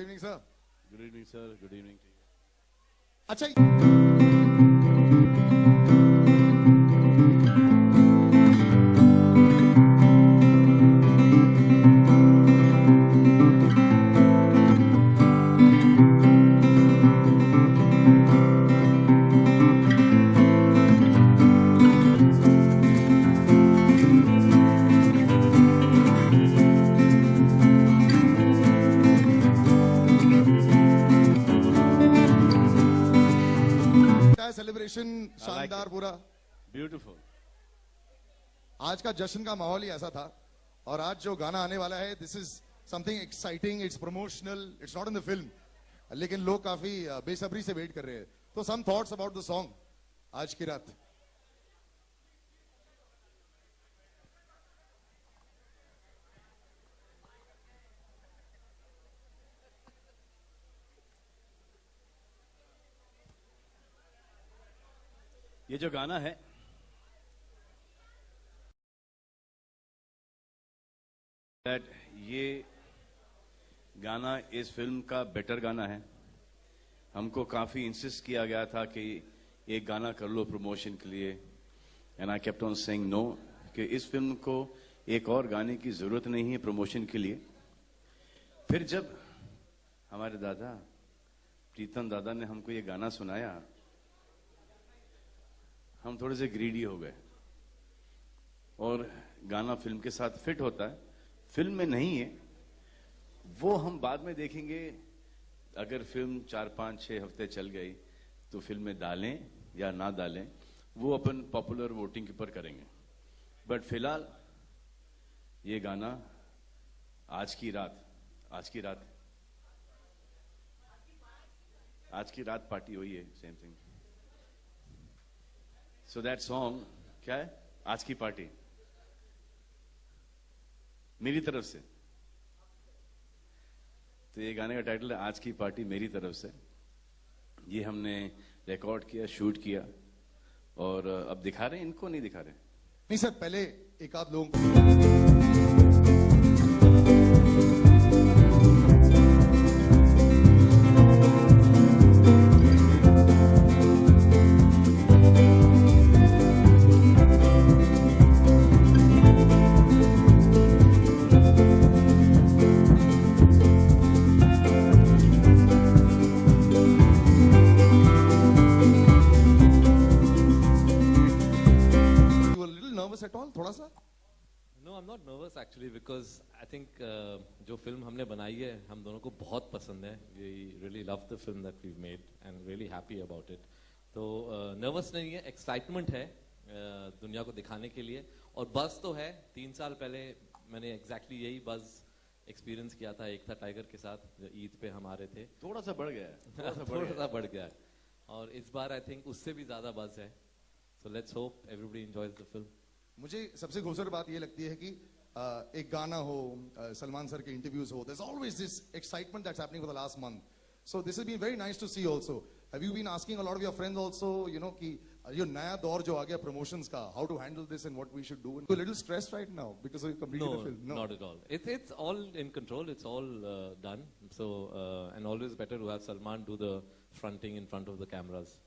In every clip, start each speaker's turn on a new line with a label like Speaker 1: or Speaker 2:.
Speaker 1: Evening sir.
Speaker 2: Good evening sir. Good evening.
Speaker 1: अच्छा, celebration शानदार पूरा
Speaker 2: ब्यूटीफुल.
Speaker 1: आज का जश्न का माहौल ही ऐसा था. और आज जो गाना आने वाला है, this is something exciting. It's promotional, it's not in the film, लेकिन लोग काफी बेसब्री से वेट कर रहे हैं. तो some thoughts about the song आज की रात.
Speaker 2: ये जो गाना है ये गाना इस फिल्म का बेटर गाना है. हमको काफी इंसिस्ट किया गया था कि एक गाना कर लो प्रमोशन के लिए, and I kept on saying no, कि इस फिल्म को एक और गाने की जरूरत नहीं है प्रमोशन के लिए. फिर जब हमारे दादा प्रीतम दादा ने हमको ये गाना सुनाया, हम थोड़े से ग्रीडी हो गए. और गाना फिल्म के साथ फिट होता है, फिल्म में नहीं है वो हम बाद में देखेंगे. अगर फिल्म 4-5-6 हफ्ते चल गई तो फिल्म में डालें या ना डालें वो अपन पॉपुलर वोटिंग के ऊपर करेंगे. बट फिलहाल ये गाना आज की रात पार्टी हुई है, same thing. So that song क्या है? आज की पार्टी मेरी तरफ से. तो ये गाने का टाइटल है आज की पार्टी मेरी तरफ से. ये हमने रिकॉर्ड किया, शूट किया, और अब दिखा रहे हैं. इनको नहीं दिखा रहे.
Speaker 1: नहीं सर, पहले एक आध लोगों को at all, थोड़ा सा.
Speaker 3: No, I'm not nervous actually because I think जो फिल्म हमने बनाई है हम दोनों को बहुत पसंद है. We really love the film that we've made and really happy about it. तो nervous नहीं है, excitement है दुनिया को दिखाने के लिए. और बज़ तो है. 3 साल पहले मैंने exactly यही बज़ एक्सपीरियंस किया था. एक था टाइगर के साथ, ईद पे हम आ रहे थे.
Speaker 2: थोड़ा सा बढ़ गया है.
Speaker 3: थोड़ा सा बढ़ गया है. और इस बार आई थिंक उससे भी ज्यादा बज़ है. So let's hope everybody enjoys the film.
Speaker 1: मुझे सबसे खूबसूरत बात ये लगती है कि एक गाना हो, सलमान सर के इंटरव्यूज हो, there's always this excitement that's happening for the last month. So this has been very nice to see also. Have you been asking a lot of your friends also, you know, कि ये नया दौर जो आ गया promotions का, how to handle this and what we should do? You're a little stressed right now because you completed the film.
Speaker 3: No, not at all. It's all in control. It's all done. So and always better to have Salman do the fronting in front of the cameras.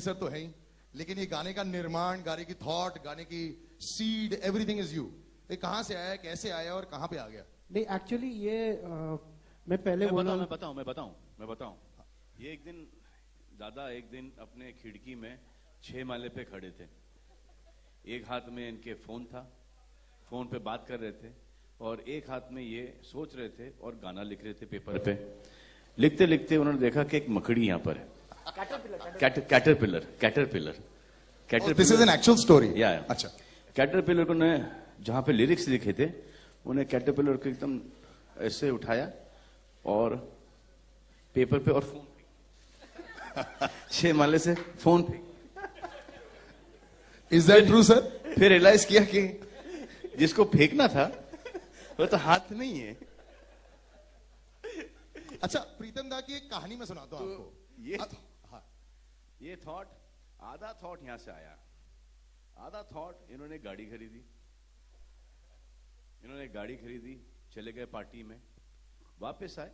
Speaker 1: Sir तो है ही, लेकिन ये गाने का निर्माण, गाने की thought, गाने की सीड, एवरीथिंग इज यू. ये कहां से आया, कैसे आया और कहां पे आ गया?
Speaker 4: नहीं, एक्चुअली ये मैं बताऊं.
Speaker 2: ये एक दिन दादा अपने खिड़की में 6 माले पे खड़े थे. एक हाथ में इनके फोन था, फोन पे बात कर रहे थे, और एक हाथ में ये सोच रहे थे और गाना लिख रहे थे पेपर पे. लिखते लिखते उन्होंने देखा कि एक मकड़ी यहाँ पर है. Caterpillar.
Speaker 1: This is an actual story.
Speaker 2: अच्छा. कैटरपिलर को ने जहां पे लिरिक्स लिखे थे, उन्हें कैटरपिलर को एकदम ऐसे उठाया और पेपर पे और फोन पे 6 माले से फोन पे.
Speaker 1: Is that true sir?
Speaker 2: फिर रियलाइज किया कि जिसको फेंकना था वो तो हाथ नहीं है।
Speaker 1: अच्छा, प्रीतम दा की एक कहानी मैं सुनाता हूँ आपको।
Speaker 2: ये
Speaker 1: हाँ,
Speaker 2: ये थॉट, आधा थॉट यहां से आया, आधा थॉट इन्होंने गाड़ी खरीदी, चले गए पार्टी में, वापस आए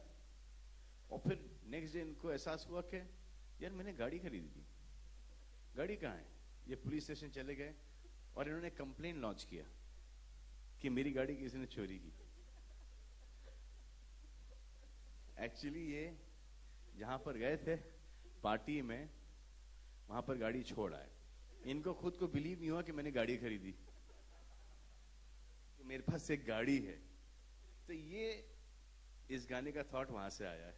Speaker 2: और फिर नेक्स्ट डे इनको एहसास हुआ कि यार मैंने गाड़ी खरीदी थी, गाड़ी कहाँ है? ये पुलिस स्टेशन चले गए और इन्होंने कंप्लेन लॉन्च किया कि मेरी गाड़ी किसी ने चोरी की। एक्चुअली ये जहां पर गए थे पार्टी में, वहां पर गाड़ी छोड़ आए। इनको खुद को बिलीव नहीं हुआ कि मैंने गाड़ी खरीदी, तो मेरे पास एक गाड़ी है। तो ये इस गाने का थॉट वहां से आया है।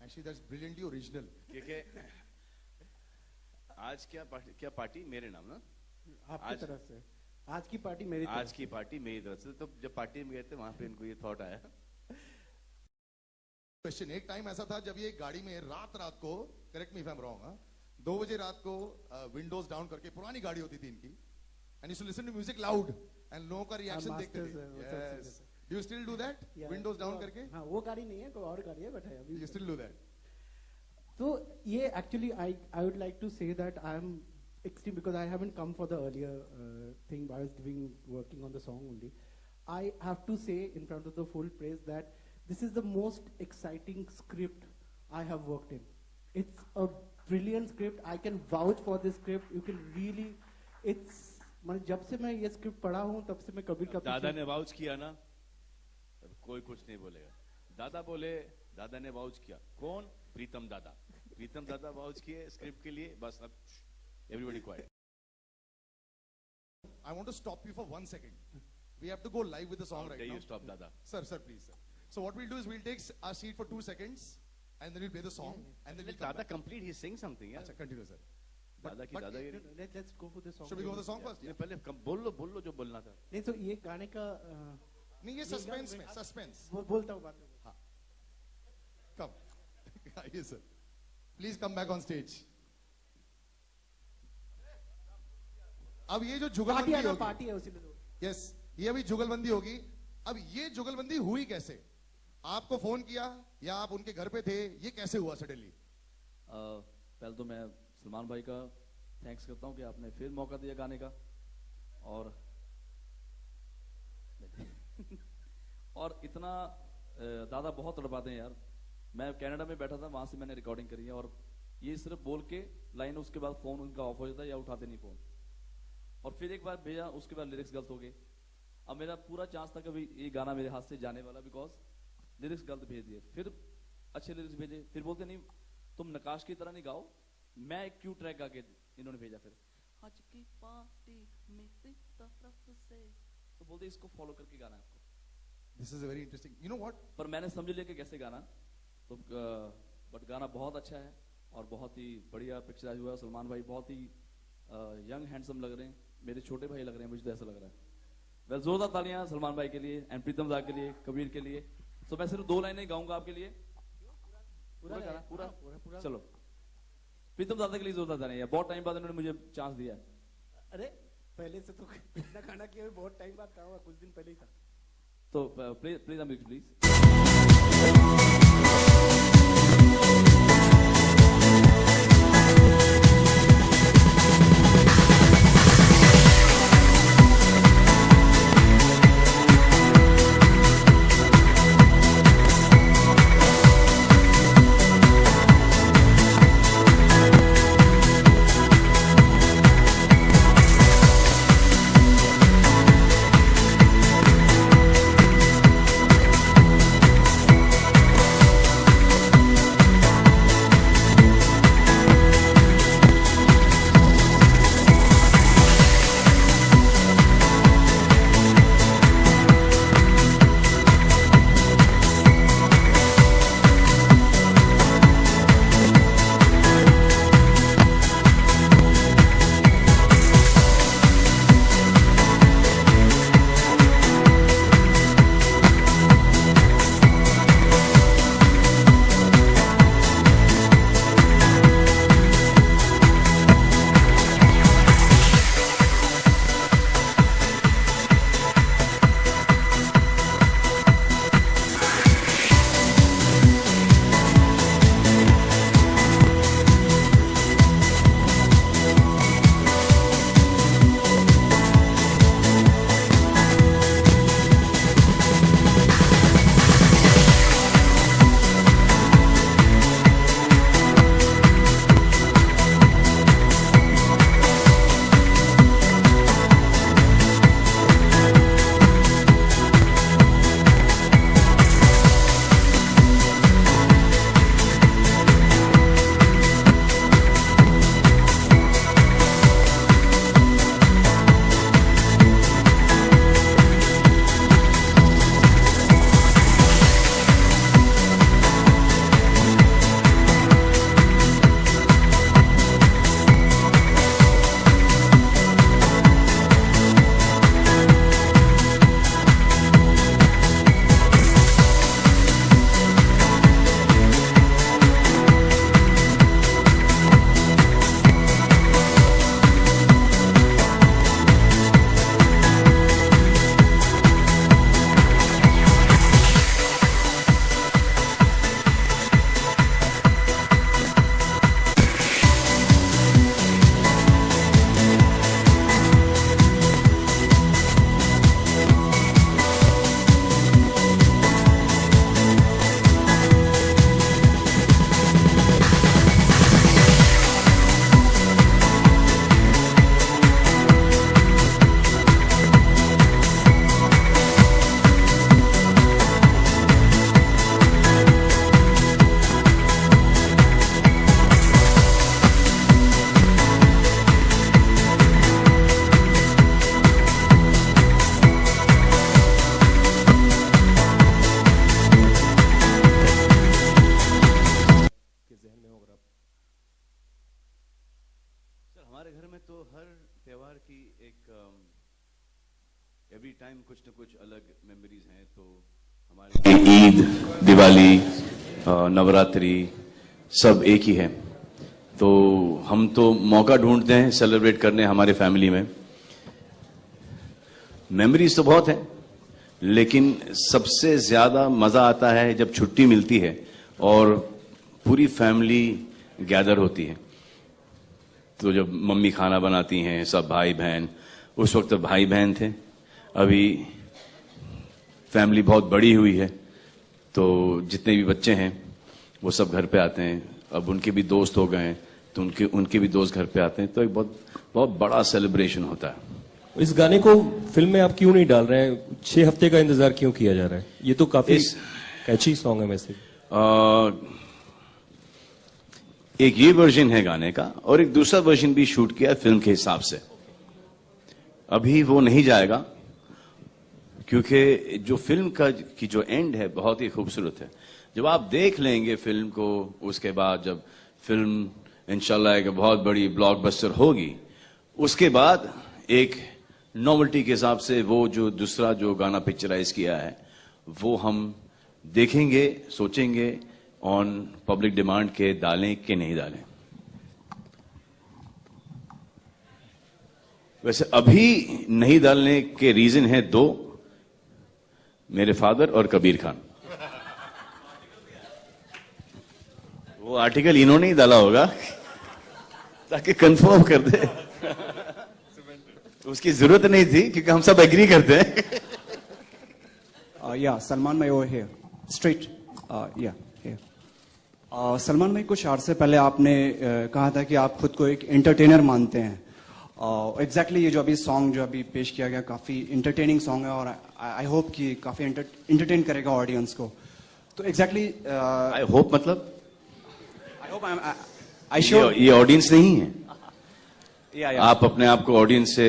Speaker 1: Actually that's brilliantly original.
Speaker 2: क्योंकि आज क्या पार्टी मेरे नाम ना,
Speaker 4: आपकी तरफ से आज की पार्टी मेरी तरफ
Speaker 2: आज की पार्टी मेरी तरफ से। तो जब पार्टी में गए थे वहां पे इनको ये थॉट आया।
Speaker 1: क्वेश्चन, एक टाइम ऐसा था जब ये गाड़ी में रात को, correct me if I am wrong, 2 बजे रात को विंडोज डाउन करके, पुरानी गाड़ी होती थी इनकी, and you listen to music loud and लोगों का रिएक्शन देखते थे। Yes, do you still do that? Windows down करके?
Speaker 4: हाँ, वो गाड़ी नहीं है, कोई और गाड़ी है, बट है अभी।
Speaker 1: You still do that?
Speaker 4: So yeah, actually, I would like to say that I am extreme because I haven't come for the earlier thing. I was working on the song only. I have to say in front of the full praise that this is the most exciting script I have worked in. It's a brilliant script. I can vouch for this script. You can really, it's मतलब जब से मैं ये script पढ़ा हूँ तब से मैं कभी कभी
Speaker 2: दादा ने वाउच किया ना, कोई कुछ नहीं बोलेगा। दादा बोले, दादा ने वाउच किया। कौन? प्रीतम दादा। प्रीतम दादा वाउच किए स्क्रिप्ट के लिए, बस अब everybody quite.
Speaker 1: I want to stop you for 1 second. We have to go live with the song right now.
Speaker 2: You stop, Dada.
Speaker 1: Sir, please, sir. So what we'll do is we'll take our seat for 2 seconds, and then we'll play the song, and then we'll come
Speaker 2: Dada
Speaker 1: back.
Speaker 2: complete. He's saying something. Yeah.
Speaker 1: अच्छा, continue, sir.
Speaker 2: दादा की दादा।
Speaker 4: let's go for the song.
Speaker 1: Should we go for the song first?
Speaker 2: नहीं, पहले बोल लो जो बोलना था।
Speaker 4: नहीं तो ये गाने का
Speaker 1: नहीं, ये suspense में, suspense.
Speaker 4: बोलता हूँ बाद में।
Speaker 1: हाँ. Come. Yes, sir. Please come back on stage. अब ये जो जुगलबंदी होगी,
Speaker 4: पार्टी है उसी में।
Speaker 1: यस, ये अभी जुगलबंदी होगी। अब ये जुगलबंदी हुई कैसे? आपको फोन किया या आप उनके घर पे थे? ये कैसे हुआ सडनली?
Speaker 5: पहले तो मैं सलमान भाई का थैंक्स करता हूँ कि आपने फिर मौका दिया गाने का, और और इतना दादा बहुत तड़पाते हैं यार। मैं कनाडा में बैठा था, वहां से मैंने रिकॉर्डिंग करी है, और ये सिर्फ बोल के लाइन, उसके बाद फोन उनका ऑफ हो जाता है या उठाते नहीं फोन, और फिर एक बार भेजा, उसके बाद लिरिक्स गलत हो गए। अब मेरा पूरा चांस था कभी ये गाना मेरे हाथ से जाने वाला, बिकॉज लिरिक्स गलत भेज दिए, फिर अच्छे लिरिक्स भेजे, फिर बोलते नहीं तुम नकाश की तरह नहीं गाओ, मैं एक क्यू ट्रैक गा के इन्होंने भेजा। फिर आज की पार्टी मेरी तरफ से, तो बोलते इसको फॉलो करके गाना है आपको।
Speaker 1: This is very interesting. You know what,
Speaker 5: पर मैंने समझ लिया कि कैसे गाना, तो बट गाना बहुत अच्छा है और बहुत ही बढ़िया पिक्चराइज हुआ है। सलमान भाई बहुत ही यंग हैंडसम लग रहे हैं, मेरे छोटे भाई लग रहे हैं, मुझे तो ऐसा लग रहा है। वेल, जोरदार तालियां सलमान भाई के लिए एंड प्रीतम दा के लिए, कबीर के लिए। तो मैं सिर्फ 2 लाइनें गाऊंगा आपके लिए, पूरा गाना पूरा। चलो, प्रीतम दादा के लिए जोरदार तालियां, बहुत टाइम बाद उन्होंने मुझे चांस दिया।
Speaker 4: अरे पहले से तो इतना गाना किया बहुत टाइम बाद कहा हुआ, कुछ दिन पहले ही था।
Speaker 5: तो प्लीज
Speaker 2: टाइम कुछ न कुछ अलग मेमोरीज हैं, तो हमारे ईद, दिवाली, नवरात्रि सब एक ही है। तो हम तो मौका ढूंढते हैं सेलिब्रेट करने हमारे फैमिली में। मेमोरीज तो बहुत है, लेकिन सबसे ज्यादा मजा आता है जब छुट्टी मिलती है और पूरी फैमिली गैदर होती है। तो जब मम्मी खाना बनाती हैं, सब भाई बहन, उस वक्त भाई बहन थे, अभी फैमिली बहुत बड़ी हुई है, तो जितने भी बच्चे हैं वो सब घर पे आते हैं। अब उनके भी दोस्त हो गए हैं, तो उनके भी दोस्त घर पे आते हैं, तो एक बहुत बहुत बड़ा सेलिब्रेशन होता है।
Speaker 6: इस गाने को फिल्म में आप क्यों नहीं डाल रहे हैं? 6 हफ्ते का इंतजार क्यों किया जा रहा है? ये तो काफी कैची सॉन्ग है वैसे।
Speaker 2: एक ये वर्जन है गाने का और एक दूसरा वर्जन भी शूट किया फिल्म के हिसाब से। अभी वो नहीं जाएगा क्योंकि जो फिल्म की जो एंड है बहुत ही खूबसूरत है। जब आप देख लेंगे फिल्म को, उसके बाद जब फिल्म इंशाल्लाह एक बहुत बड़ी ब्लॉकबस्टर होगी, उसके बाद एक नॉवेल्टी के हिसाब से वो जो दूसरा जो गाना पिक्चराइज किया है वो हम देखेंगे, सोचेंगे ऑन पब्लिक डिमांड के डालें कि नहीं डालें। वैसे अभी नहीं डालने के रीजन है 2, मेरे फादर और कबीर खान। वो आर्टिकल इन्होंने ही डाला होगा ताकि कंफर्म कर दे। उसकी जरूरत नहीं थी क्योंकि हम सब एग्री करते हैं।
Speaker 7: Yeah, Salman bhai over here. Straight. Yeah, here. Salman भाई, कुछ अर्से पहले आपने कहा था कि आप खुद को एक एंटरटेनर मानते हैं। एग्जैक्टली ये जो अभी सॉन्ग जो अभी पेश किया गया काफी इंटरटेनिंग सॉन्ग है और आई होप कि काफी एंटरटेन करेगा ऑडियंस को। तो एग्जैक्टली
Speaker 2: आई होप मतलब
Speaker 7: आई होप आई श्योर
Speaker 2: ये ऑडियंस नहीं है।
Speaker 7: या
Speaker 2: आप अपने आप को ऑडियंस से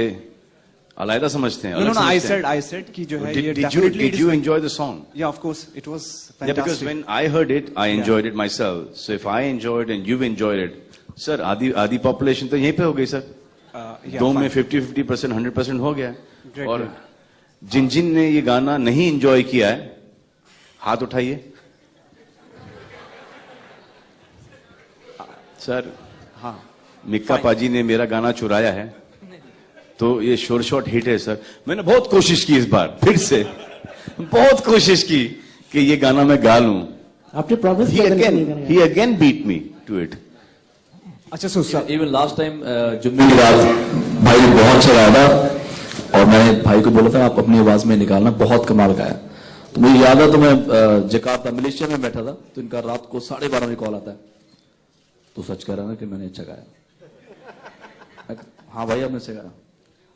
Speaker 2: अलग समझते हैं?
Speaker 7: नो नो, आई सेड कि जो है ये
Speaker 2: did you enjoy the song?
Speaker 7: या of course it was
Speaker 2: Yeah, because when I heard it, I enjoyed it myself. So if I enjoyed and you've enjoyed it, sir, आधी population तो यहीं पे हो गई सर। दो में 50-50%, 100% हो गया।
Speaker 7: Great,
Speaker 2: और जिन ने ये गाना नहीं enjoy किया है, हाथ उठाइए। सर,
Speaker 7: हाँ,
Speaker 2: मिक्का पाजी ने मेरा गाना चुराया है, तो ये शोर शॉट हिट है सर। मैंने बहुत कोशिश की इस बार, फिर से बहुत कोशिश की कि ये गाना मैं गा लूं।
Speaker 4: आपने प्रॉमिस
Speaker 2: He
Speaker 4: किया था
Speaker 2: again,
Speaker 4: नहीं करेंगे।
Speaker 2: he again beat me to it.
Speaker 7: अच्छा सर,
Speaker 5: इवन लास्ट टाइम
Speaker 8: जुम्मे की रात भाई बहुत अच्छा गाया था और मैंने भाई को बोला था आप अपनी आवाज में निकालना, बहुत कमाल गाया। तो मुझे याद है, तो मैं जकार्ता मलेशिया में बैठा था, तो इनका रात को 12:30 बजे कॉल आता है, तो सच कह रहा ना कि मैंने अच्छा गाया। हाँ भाई आपने अच्छा गाया,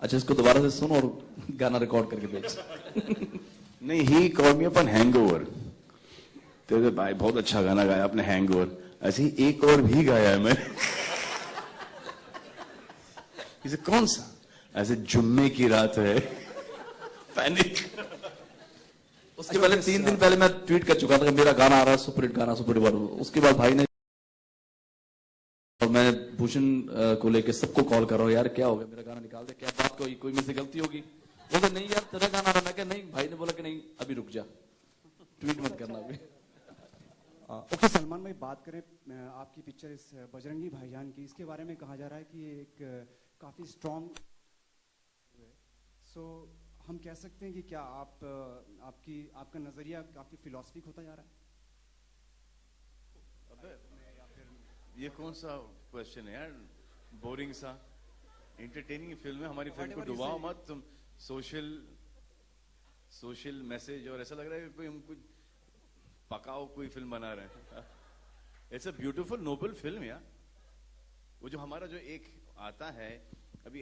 Speaker 8: अच्छा इसको दोबारा से सुनो और गाना रिकॉर्ड करके भेज।
Speaker 2: नहीं, he called me upon hangover. तो भाई बहुत अच्छा गाना गाया आपने हैंगओवर। ऐसे ही एक और भी गाया है मैंने। इसे कौन सा? ऐसे जुम्मे की रात है, पैनिक।
Speaker 5: उसके पहले 3 दिन पहले मैं ट्वीट कर चुका था कि मेरा गाना आ रहा है, सुपरहिट गाना, सुपरहिट। उसके बाद भाई ने, और मैं भूषण को लेके सबको कॉल कर रहा हूँ, यार क्या हो गया, मेरा गाना निकाल दे, क्या बात कोई मेरे से गलती होगी? बोले नहीं यार तेरा गाना आ रहा। मैं क्या नहीं, भाई ने बोला कि नहीं अभी रुक जा, ट्वीट मत करना अभी।
Speaker 7: ओके सलमान भाई, बात करें आपकी पिक्चर इस बजरंगी भाईजान की, इसके बारे में कहा जा रहा है कि ये एक काफी स्ट्रॉन्ग, सो हम कह सकते हैं कि क्या आपका नजरिया काफी फिलोसफिक होता जा रहा है?
Speaker 2: ये कौन सा क्वेश्चन है यार, बोरिंग सा। एंटरटेनिंग फिल्म है, हमारी फिल्म को डुबाओ मत तुम। सोशल मैसेज, और ऐसा लग रहा है कि कोई हम कुछ पकाओ कोई फिल्म बना रहे हैं। It's a beautiful noble film यार। वो जो हमारा जो एक आता है अभी,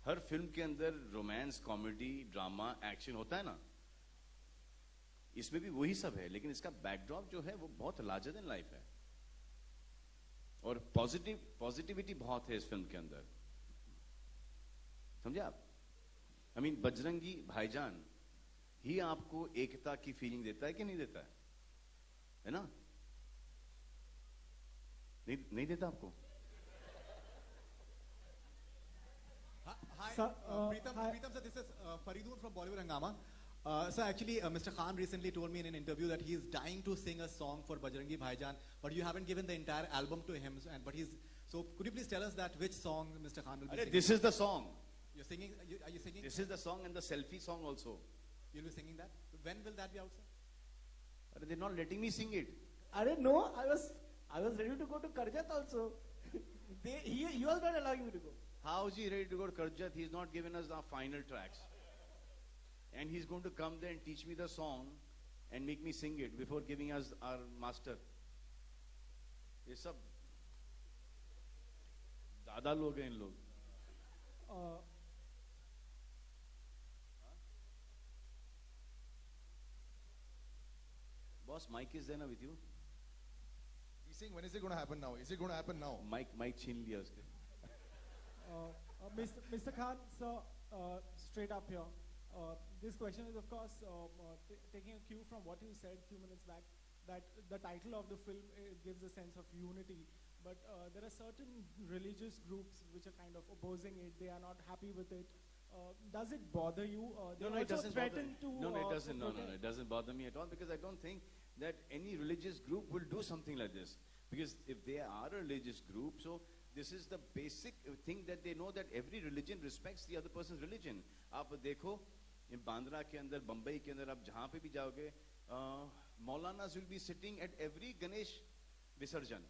Speaker 2: हर फिल्म के अंदर रोमांस, कॉमेडी, ड्रामा, एक्शन होता है ना, इसमें भी वही सब है, लेकिन इसका बैकड्रॉप जो है वो बहुत लार्जर देन लाइफ है और पॉजिटिविटी बहुत है इस फिल्म के अंदर। समझे आप? आई मीन बजरंगी भाईजान ही आपको एकता की फीलिंग देता है कि नहीं देता है ना? नहीं देता आपको?
Speaker 9: Preetham sir, this is Faridoon from Bollywood Hangama. So actually, Mr. Khan recently told me in an interview that he is dying to sing a song for Bajrangi Bhaijaan, but you haven't given the entire album to him. So could you please tell us that which song Mr. Khan will be singing?
Speaker 2: This is the song.
Speaker 9: You're singing. Are you singing?
Speaker 2: This is the song and the selfie song also.
Speaker 9: You'll be singing that. When will that be out, sir?
Speaker 2: They're not letting me sing it.
Speaker 4: I didn't know. I was ready to go to Karjat also. He was not allowing me to go.
Speaker 2: How is he ready to go to Karjat? He's not given us our final tracks. And he's going to come there and teach me the song and make me sing it before giving us our master. ये सब दादा लोग हैं इन लोग. Boss, Mike is there now with you?
Speaker 1: He's saying, when is it going to happen now? Is it going to happen now?
Speaker 2: Mike छीन लिया उसके.
Speaker 10: Mr. Khan, sir, straight up here. This question is, of course, taking a cue from what you said a few minutes back, that the title of the film gives a sense of unity. But there are certain religious groups which are kind of opposing it. They are not happy with it. Does it bother you?
Speaker 2: No, it doesn't bother me. No, it doesn't. No, it doesn't bother me at all, because I don't think that any religious group will do something like this. Because if they are a religious group, so this is the basic thing that they know, that every religion respects the other person's religion. आप देखो, in Bandra के अंदर, बम्बई के अंदर, आप जहाँ पे भी जाओगे, Maulanas will be sitting at every Ganesh Visarjan.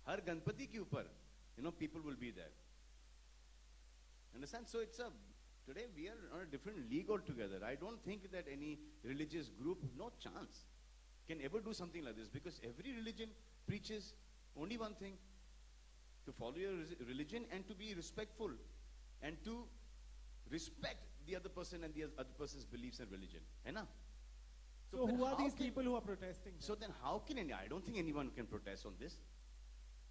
Speaker 2: हर गणपति के ऊपर, people will be there. Understand? So today we are on a different league altogether. I don't think that any religious group, no chance, can ever do something like this, because every religion preaches only one thing: to follow your religion and to be respectful and to respect the other person and the other person's beliefs and religion. है ना?
Speaker 10: So who are these people who are protesting?
Speaker 2: So then how can I don't think anyone can protest on this.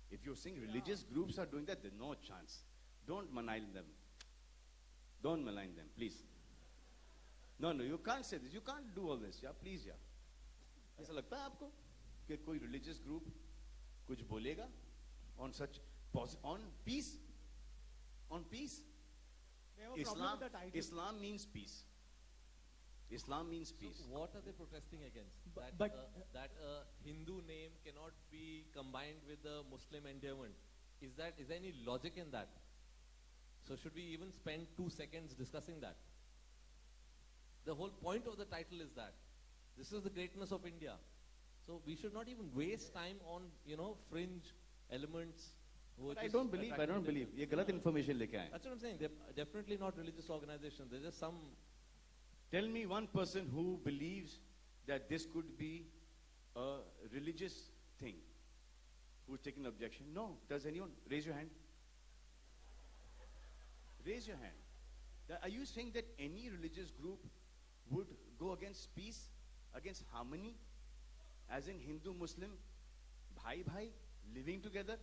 Speaker 2: If you're saying religious groups are doing that, there's no chance. Don't malign them. Don't malign them, please. No, you can't say this. You can't do all this. Yeah, please, yeah. ऐसा लगता है आपको कि कोई religious group कुछ बोलेगा on such on peace? On peace? Islam means peace. Islam means peace.
Speaker 3: So what are they protesting against? That a Hindu name cannot be combined with a Muslim endowment. Is there any logic in that? So should we even spend 2 seconds discussing that? The whole point of the title is that this is the greatness of India. So we should not even waste time on fringe elements.
Speaker 2: But I don't believe. ये गलत information लेके आए.
Speaker 3: That's what I'm saying. They're definitely not religious organizations. They're just some.
Speaker 2: Tell me one person who believes that this could be a religious thing, who's taking objection. No. Does anyone? Raise your hand. Raise your hand. Are you saying that any religious group would go against peace, against harmony, as in Hindu, Muslim, bhai, living together?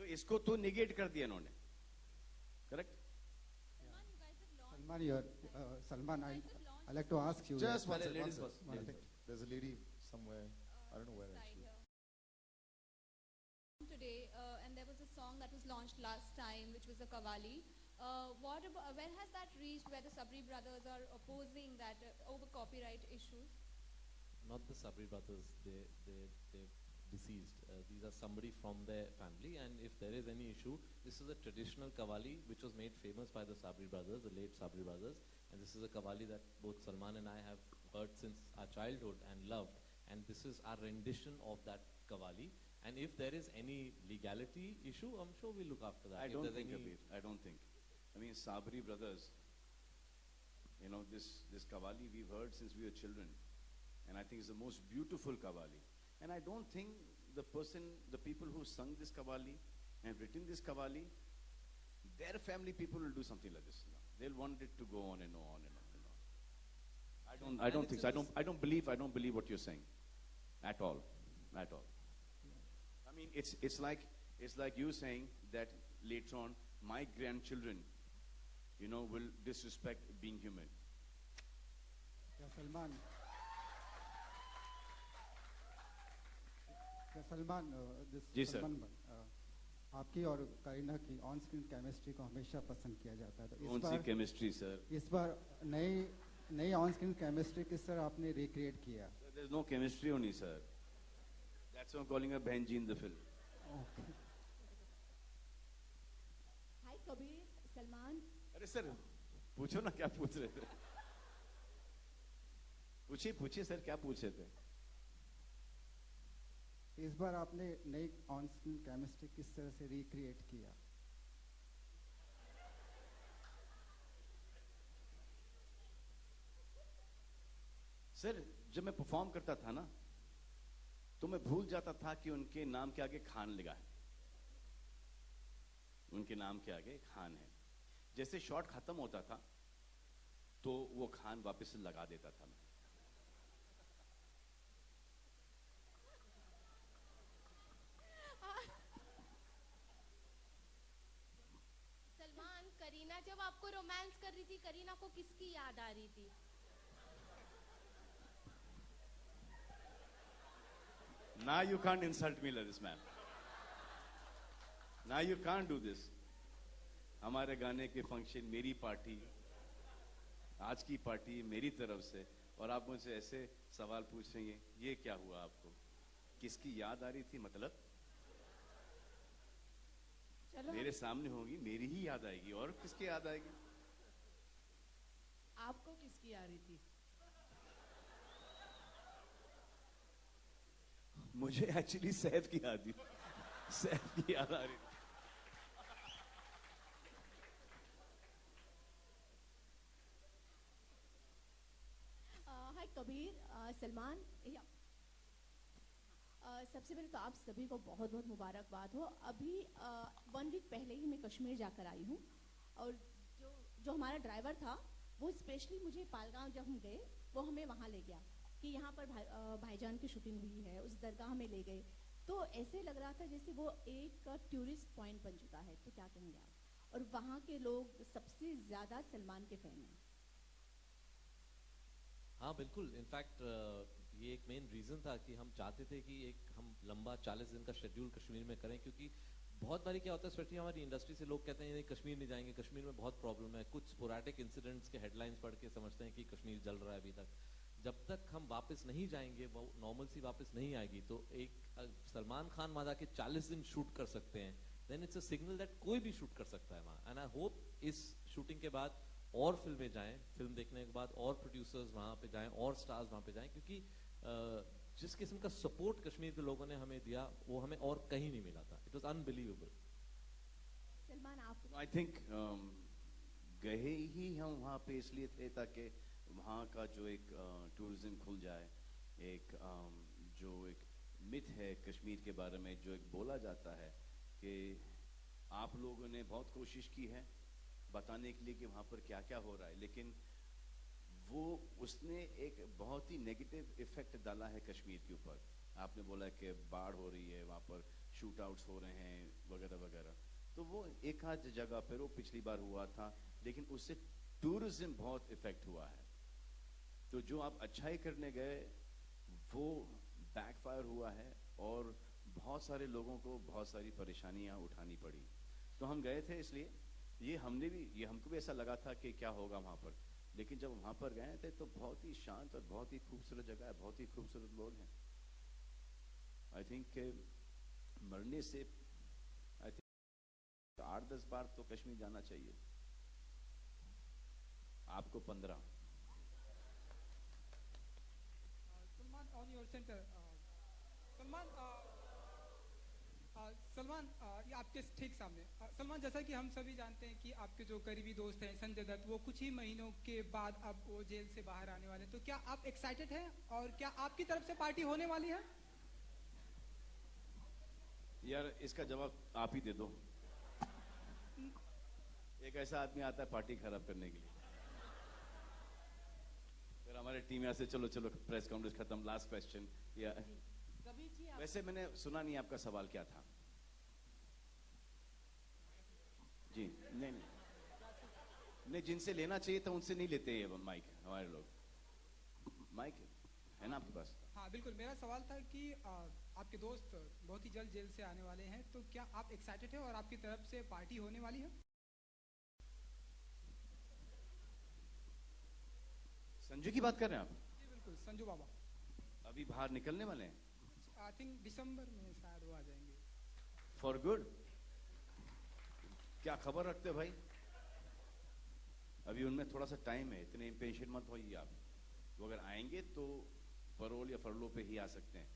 Speaker 2: तो इसको तो negate कर दिया इन्होंने. Correct?
Speaker 4: Salman, I'd like to ask you.
Speaker 1: Just one second. I think there's a lady somewhere. I don't know where actually.
Speaker 11: Today, and there was a song that was launched last time, which was a Qawwali. Where has that reached, where the Sabri brothers are opposing that over copyright issues?
Speaker 3: Not the Sabri brothers. They're deceased. These are somebody from their family, and if there is any issue, this is a traditional Qawwali which was made famous by the Sabri brothers, the late Sabri brothers, and this is a Qawwali that both Salman and I have heard since our childhood and loved, and this is our rendition of that Qawwali. And if there is any legality issue, I'm sure we'll look after that.
Speaker 2: I don't think, Abir. I don't think. I mean, Sabri brothers, this Qawwali we've heard since we were children, and I think it's the most beautiful Qawwali. And I don't think the people who sung this Qawwali and written this Qawwali, their family people will do something like this. No. They'll want it to go on and on and on and on. I don't think so. I don't believe what you're saying, at all. I mean, it's like you saying that later on my grandchildren, will disrespect being human.
Speaker 4: Yeah, Salman.
Speaker 12: Salman
Speaker 2: ji sir.
Speaker 12: आपकी और करीना की on screen chemistry को हमेशा पसंद किया जाता है, तो
Speaker 2: कौन सी केमिस्ट्री सर?
Speaker 12: इस बार नई ऑन स्क्रीन केमिस्ट्री किस तरह आपने रिक्रिएट किया?
Speaker 2: There's no chemistry only, sir. That's why I'm calling her Benji in the film.
Speaker 11: Hi Kabir, Salman.
Speaker 2: अरे सर पूछो ना क्या पूछ रहे थे? पूछिए सर क्या पूछ रहे थे?
Speaker 12: इस बार आपने नई ऑन स्क्रीन केमिस्ट्री किस तरह से रिक्रिएट किया?
Speaker 2: सर जब मैं परफॉर्म करता था ना तो मैं भूल जाता था कि उनके नाम के आगे खान लगा है, उनके नाम के आगे खान है। जैसे शॉट खत्म होता था तो वो खान वापस लगा देता था मैं।
Speaker 13: सलमान, करीना जब आपको रोमांस कर रही थी, करीना को किसकी याद आ रही थी?
Speaker 2: Now you can't insult me like this, man. Now you can't do this. हमारे गाने के फंक्शन, मेरी पार्टी, आज की पार्टी मेरी तरफ से, और आप मुझसे ऐसे सवाल पूछ रही हैं, ये क्या हुआ आपको? किसकी याद आ रही थी मतलब?
Speaker 13: चलो
Speaker 2: मेरे सामने होगी, मेरी ही याद आएगी, और किसकी याद आएगी?
Speaker 13: आपको किसकी आ रही थी?
Speaker 2: मुझे एक्चुअली सैफ की याद थी, सैफ की याद आ रही थी।
Speaker 11: हाय कबीर, सलमान। सबसे पहले तो आप सभी को बहुत बहुत मुबारकबाद हो। अभी 1 वीक पहले ही मैं कश्मीर जाकर आई हूँ, और जो हमारा ड्राइवर था वो स्पेशली मुझे पालगांव जब हम गए वो हमें वहाँ ले गया कि यहाँ पर भाईजान की शूटिंग हुई है, उस दरगाह हमें ले गए। तो ऐसे लग रहा था जैसे वो एक टूरिस्ट पॉइंट बन चुका है। तो क्या कहेंगे आप? और वहाँ के लोग सबसे ज्यादा सलमान के फैन हैं।
Speaker 3: हाँ बिल्कुल, इनफैक्ट ये एक मेन रीज़न था कि हम चाहते थे कि एक हम लंबा 40 दिन का शेड्यूल कश्मीर में करें, क्योंकि बहुत बारी क्या होता है, स्पेशली हमारी इंडस्ट्री से लोग कहते हैं नहीं कश्मीर नहीं जाएंगे, कश्मीर में बहुत प्रॉब्लम है। कुछ स्पोरैडिक इंसिडेंट्स के हेडलाइंस पढ़ के समझते हैं कि कश्मीर जल रहा है अभी तक। जब तक हम वापस नहीं जाएंगे, वो नॉर्मल सी वापस नहीं आएगी, तो एक सलमान खान वहाँ जाके 40 दिन शूट कर सकते हैं, then it's a signal that कोई भी शूट कर सकता है वहाँ। एंड आई होप इस शूटिंग के बाद और फिल्में जाएं, फिल्म देखने के बाद और प्रोड्यूसर्स वहाँ पे जाएं और स्टार्स वहाँ पे जाएं, क्योंकि जिस किस्म का सपोर्ट कश्मीर के लोगों ने हमें दिया वो हमें और कहीं नहीं मिला था। It was unbelievable.
Speaker 11: सलमान, आप
Speaker 2: आई थिंक गए ही हम वहाँ पे इसलिए थे ताकि वहाँ का जो एक टूरिज्म खुल जाए, एक जो एक मिथ है कश्मीर के बारे में, जो एक बोला जाता है कि आप लोगों ने बहुत कोशिश की है बताने के लिए कि वहाँ पर क्या क्या हो रहा है, लेकिन वो उसने एक बहुत ही नेगेटिव इफेक्ट डाला है कश्मीर के ऊपर। आपने बोला कि बाढ़ हो रही है, वहाँ पर शूट आउट्स हो रहे हैं वगैरह वगैरह, तो वो एक आध जगह पर वो पिछली बार हुआ था, लेकिन उससे टूरिज्म बहुत इफेक्ट हुआ है। तो जो आप अच्छाई करने गए वो बैकफायर हुआ है, और बहुत सारे लोगों को बहुत सारी परेशानियां उठानी पड़ी। तो हम गए थे इसलिए, ये हमको भी ऐसा लगा था कि क्या होगा वहाँ पर, लेकिन जब वहाँ पर गए थे तो बहुत ही शांत और बहुत ही खूबसूरत जगह है, बहुत ही खूबसूरत लोग हैं। आई थिंक मरने से 8-10 बार तो कश्मीर जाना चाहिए, आपको 15।
Speaker 10: Salman, on your center. Salman, ये आपके ठीक सामने। सलमान, जैसा कि हम सभी जानते हैं कि आपके जो करीबी दोस्त हैं संजय दत्त, वो कुछ ही महीनों के बाद अब वो जेल से बाहर आने वाले हैं, तो क्या आप एक्साइटेड हैं और क्या आपकी तरफ से पार्टी होने वाली है?
Speaker 2: यार इसका जवाब आप ही दे दो। एक ऐसा आदमी आता है पार्टी खराब करने के लिए, फिर हमारी टीम यहाँ से चलो चलो प्रेस कॉन्फ्रेंस खत्म, लास्ट क्वेश्चन। या वैसे मैंने सुना नहीं आपका सवाल क्या था जी? नहीं, जिनसे लेना चाहिए था उनसे नहीं लेते ये माइक, हमारे लोग। माइक है ना आपके पास?
Speaker 10: हाँ बिल्कुल, मेरा सवाल था कि
Speaker 14: आपके दोस्त बहुत ही जल्द जेल से आने वाले हैं, तो क्या आप एक्साइटेड हैं और आपकी तरफ से पार्टी होने वाली है?
Speaker 2: संजू की बात कर रहे हैं आप?
Speaker 14: जी बिल्कुल, संजू बाबा।
Speaker 2: अभी बाहर निकलने वाले हैं?
Speaker 14: आई थिंक दिसंबर में शायद वो आ जाएंगे।
Speaker 2: For good? क्या खबर रखते हो भाई? अभी उनमें थोड़ा सा टाइम है, इतने इम्पेशेंट मत होइए आप। वो अगर आएंगे तो परोल या फरलो पे ही आ सकते हैं,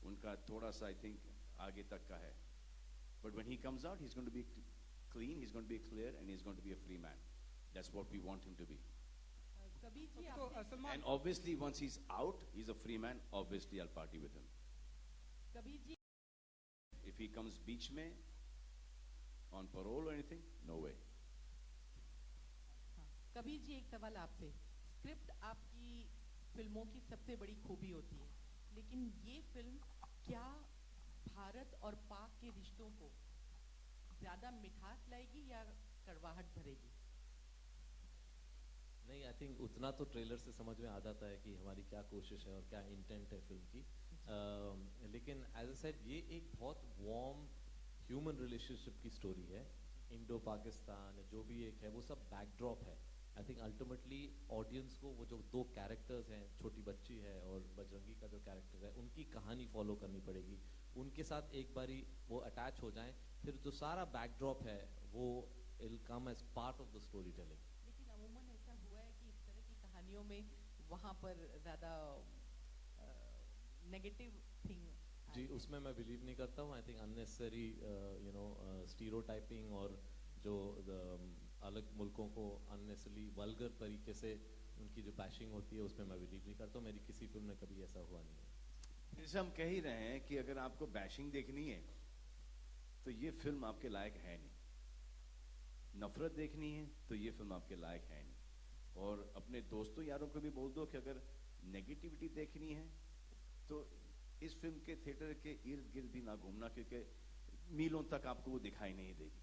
Speaker 2: उनका थोड़ा सा आई थिंक आगे तक का है। But when he comes out, he is going to be clean, he is going to be clear and he is going to be a free man. That's what we want him to be.
Speaker 14: कभी जी
Speaker 2: And obviously once he's out, he's a free man, obviously I'll party with him.
Speaker 15: Kabir ji,
Speaker 2: If he comes beach में on parole or anything, no way.
Speaker 15: Kabir ji एक सवाल आपसे। Script आपकी फिल्मों की सबसे बड़ी खूबी होती है, लेकिन ये फिल्म क्या भारत और पाक के रिश्तों को ज्यादा मिठास लाएगी या कड़वाहट भरेगी?
Speaker 3: नहीं, आई थिंक उतना तो ट्रेलर से समझ में आ जाता है कि हमारी क्या कोशिश है और क्या इंटेंट है फिल्म की। लेकिन एज अ सेड, ये एक बहुत वार्म ह्यूमन रिलेशनशिप की स्टोरी है। इंडो पाकिस्तान जो भी एक है वो सब बैकड्रॉप है। आई थिंक अल्टीमेटली ऑडियंस को वो जो दो कैरेक्टर्स हैं, छोटी बच्ची है और बजरंगी का जो कैरेक्टर है, उनकी कहानी फॉलो करनी पड़ेगी। उनके साथ एक बारी वो अटैच हो जाएं, फिर जो सारा बैकड्रॉप है वो will come as part of the story telling.
Speaker 15: लेकिन अमूमन ऐसा हुआ है कि इस तरह की कहानियों में वहाँ पर ज्यादा नेगेटिव थिंग।
Speaker 3: जी, उसमें मैं बिलीव नहीं करता हूँ। आई थिंक अननेसेसरी स्टीरियोटाइपिंग और जो अलग मुल्कों को अननेसेसरी वल्गर तरीके से उनकी जो बैशिंग होती है, उसमें मैं बिलीव नहीं करता हूँ। मेरी किसी फिल्म में कभी ऐसा हुआ नहीं है।
Speaker 2: जैसे हम कह ही रहे हैं कि अगर आपको बैशिंग देखनी है तो ये फिल्म आपके लायक है नहीं, नफरत देखनी है तो ये फिल्म आपके लायक है नहीं, और अपने दोस्तों यारों को भी बोल दो कि अगर नेगेटिविटी देखनी है तो इस फिल्म के थिएटर के इर्द गिर्द भी ना घूमना, क्योंकि मीलों तक आपको वो दिखाई नहीं देगी।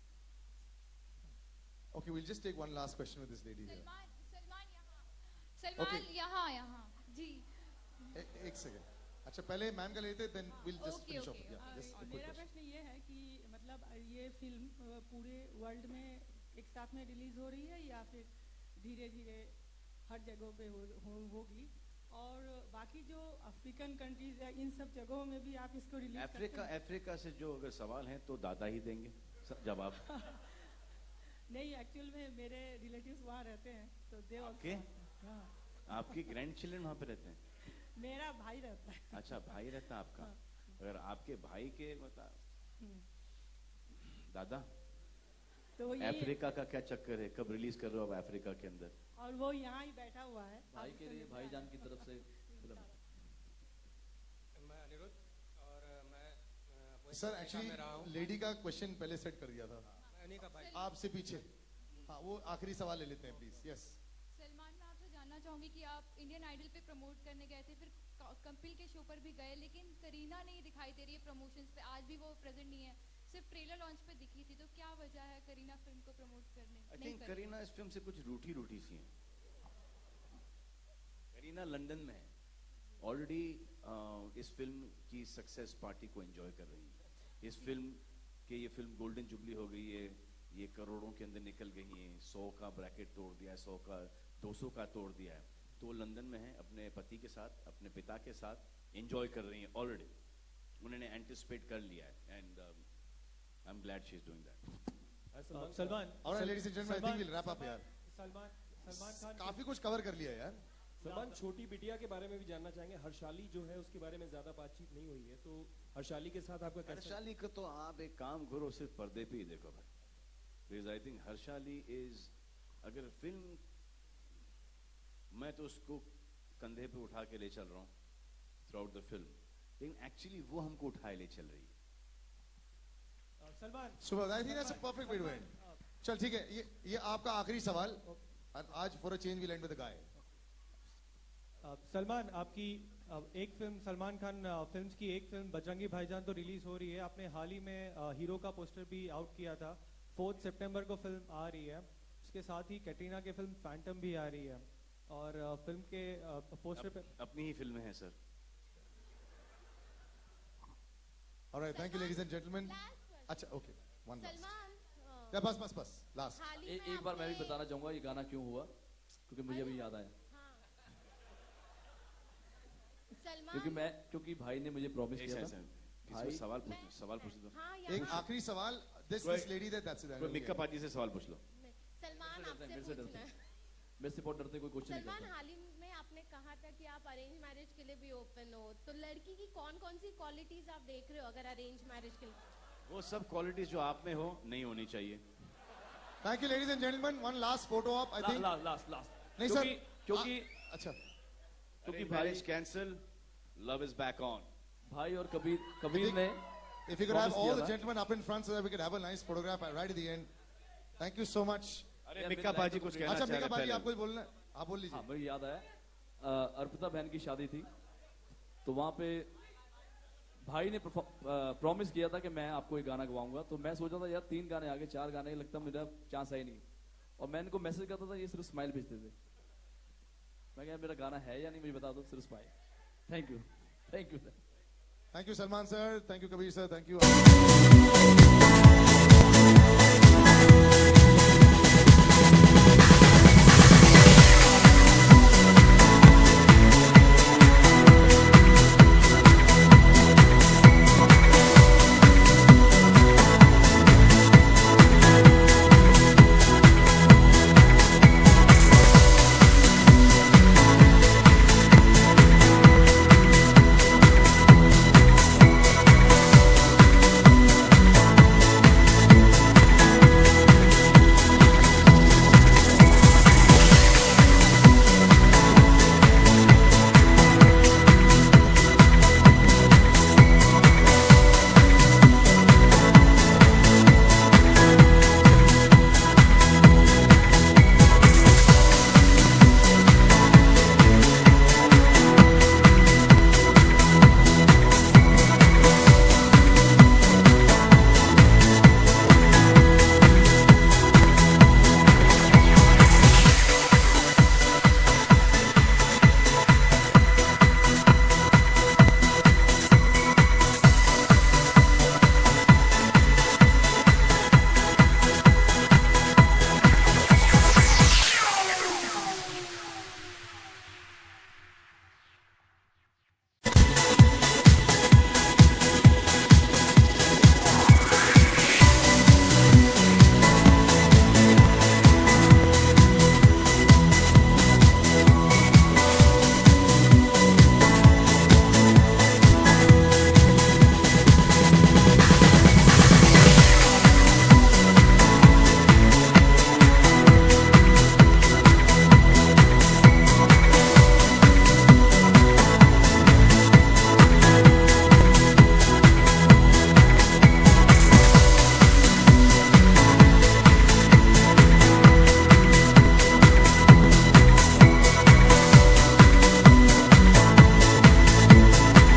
Speaker 1: Okay, we'll just take one last question with this lady here.
Speaker 13: Salman यहाँ जी।
Speaker 1: एक सेकंड, अच्छा पहले मैम का लेते, then we'll just
Speaker 13: Okay,
Speaker 1: finish
Speaker 13: okay,
Speaker 1: off. Yeah, just a quick
Speaker 16: मेरा
Speaker 1: question.
Speaker 16: प्रश्न ये है कि मतलब ये फिल्म पूरे वर्ल्ड में एक साथ में रिलीज हो रही है या फिर धीरे धीरे हर जगहों पे होगी, और बाकी जो अफ्रीकन कंट्रीज है इन सब जगहों में भी आप इसको रिलीज
Speaker 2: अफ्रीका से जो अगर सवाल है तो दादा ही देंगे जवाब।
Speaker 16: नहीं, एक्चुअल में मेरे रिलेटिव्स वहाँ रहते हैं, तो दे
Speaker 2: आपके आपके ग्रैंड चिल्ड्रन वहाँ पे रहते हैं?
Speaker 16: मेरा भाई रहता है।
Speaker 2: अच्छा, भाई रहता है आपका। अगर आपके भाई के दादा,
Speaker 16: तो
Speaker 2: अफ्रीका का क्या चक्कर है? कब रिलीज कर रहे हो आप अफ्रीका के अंदर?
Speaker 16: और वो यहाँ ही बैठा हुआ है
Speaker 5: भाई के लिए भाईजान की तरफ से फिल्म।
Speaker 17: मैं अनिरुद्ध और मैं
Speaker 1: सर एक्चुअली लेडी का क्वेश्चन पहले सेट कर दिया था,
Speaker 17: का भाई
Speaker 1: आपसे पीछे। हाँ, वो आखिरी सवाल ले लेते हैं प्लीज। यस
Speaker 13: सलमान, मैं आपसे जानना चाहूंगी कि आप इंडियन आइडल पे प्रमोट करने गए थे, फिर कपिल के शो पर भी गए, लेकिन करीना नहीं दिखाई दे रही है प्रमोशंस पे, आज भी वो प्रेजेंट नहीं है, सिर्फ ट्रेलर लॉन्च पे दिखी थी, तो क्या वजह है करीना फिल्म को प्रमोट करने?
Speaker 2: आई थिंक करीना इस फिल्म से कुछ रूठी रूठी सी है। करीना लंदन में है ऑलरेडी, इस फिल्म की सक्सेस पार्टी को एंजॉय कर रही है। इस फिल्म के ये फिल्म गोल्डन जुबली हो गई है, ये करोड़ों के अंदर निकल गई है, 100 का ब्रैकेट तोड़ दिया है, 100 का 200 का तोड़ दिया है। तो वो लंदन में है, अपने पति के साथ, अपने पिता के साथ एंजॉय कर रही हैं ऑलरेडी। उन्होंने एंटिसिपेट कर लिया है and I am glad she is doing that.
Speaker 6: Salman,
Speaker 1: Alright, ladies and gentlemen, I think we'll wrap up यार।
Speaker 6: सलमान खान
Speaker 1: काफी कुछ कवर कर लिया यार।
Speaker 6: सलमान, छोटी बिटिया के बारे में भी जानना चाहेंगे। हर्षाली जो है उसके बारे में ज्यादा बातचीत नहीं हुई है, तो हर्षाली के साथ आपका कैसा?
Speaker 2: हर्षाली को तो आप एक काम करो, सिर्फ पर्दे पे ही देखो भाई। Because I think Harshaali is, अगर फिल्म, मैं तो उसको कंधे पे उठा के ले चल रहा हूँ थ्रू आउट द फिल्म, लेकिन एक्चुअली वो हमको उठाए ले चल रही है।
Speaker 6: सलमान,
Speaker 1: सुबह, I think that's a perfect way to end. चल ठीक है, ये आपका आखिरी सवाल, और आज for a change we'll end with the guy.
Speaker 6: Salman, आपकी एक फिल्म, सलमान खान फिल्म्स की एक फिल्म बजरंगी भाईजान तो रिलीज हो रही है। आपने हाल ही में हीरो का पोस्टर भी आउट किया था। 4 सितंबर को फिल्म आ रही है। उसके साथ ही कैटरीना की फिल्म फैंटम भी आ रही है, और फिल्म के पोस्टर पे
Speaker 2: अपनी ही फिल्म है sir.
Speaker 1: All right, thank you, ladies and gentlemen. अच्छा, okay, one last. या बस, last.
Speaker 5: एक बार मैं भी बताना चाहूंगा ये गाना क्यों हुआ, क्योंकि मुझे अभी याद आया। क्योंकि भाई ने मुझे प्रॉमिस किया था।
Speaker 2: भाई सवाल पूछ दो।
Speaker 1: एक आखिरी सवाल, this lady that's it.
Speaker 2: कोई मिक्का पाजी से सवाल पूछ लो।
Speaker 11: सलमान आपसे पूछना है।
Speaker 5: मेरे से बहुत डरते कोई क्वेश्चन नहीं
Speaker 11: सलमान,
Speaker 5: करता।
Speaker 11: हाल ही में आपने कहा था कि आप अरेंज मैरिज के लिए भी ओपन हो, तो लड़की की कौन-कौन सी क्वालिटीज आप देख रहे हो अगर अरेंज मैरिज के लिए?
Speaker 2: वो सब क्वालिटीज जो आप में हो नहीं होनी चाहिए।
Speaker 1: Thank you, ladies and gentlemen. One last photo op, I think.
Speaker 5: Last.
Speaker 1: नहीं सर,
Speaker 5: क्योंकि
Speaker 1: अच्छा,
Speaker 2: क्योंकि marriage cancel, love is back on.
Speaker 5: भाई और कबीर ने
Speaker 1: if you could have all the gentlemen up in front so that we could have a nice photograph right at the end. Thank you so much.
Speaker 2: अरे मिक्का पाजी कुछ कहना
Speaker 1: अच्छा,
Speaker 2: चाह रहे
Speaker 1: मिक्का पाजी
Speaker 2: हैं
Speaker 1: आप कुछ बोलना है? आप बोल लीजिए।
Speaker 5: हाँ, मुझे याद आया, अर्पिता बहन की शादी थी, तो वहाँ पे भाई ने प्रॉमिस किया था कि मैं आपको एक गाना गवाऊंगा। तो मैं सोचा था यार 3 गाने आगे 4 गाने लगता मेरा चांस है ही नहीं, और मैं इनको मैसेज करता था, ये सिर्फ स्माइल भेजते थे। मैं क्या मेरा गाना है या नहीं मुझे बता दो, सिर्फ smile. Thank you
Speaker 1: Thank you, Salman sir. Thank you, Kabir sir. Thank you.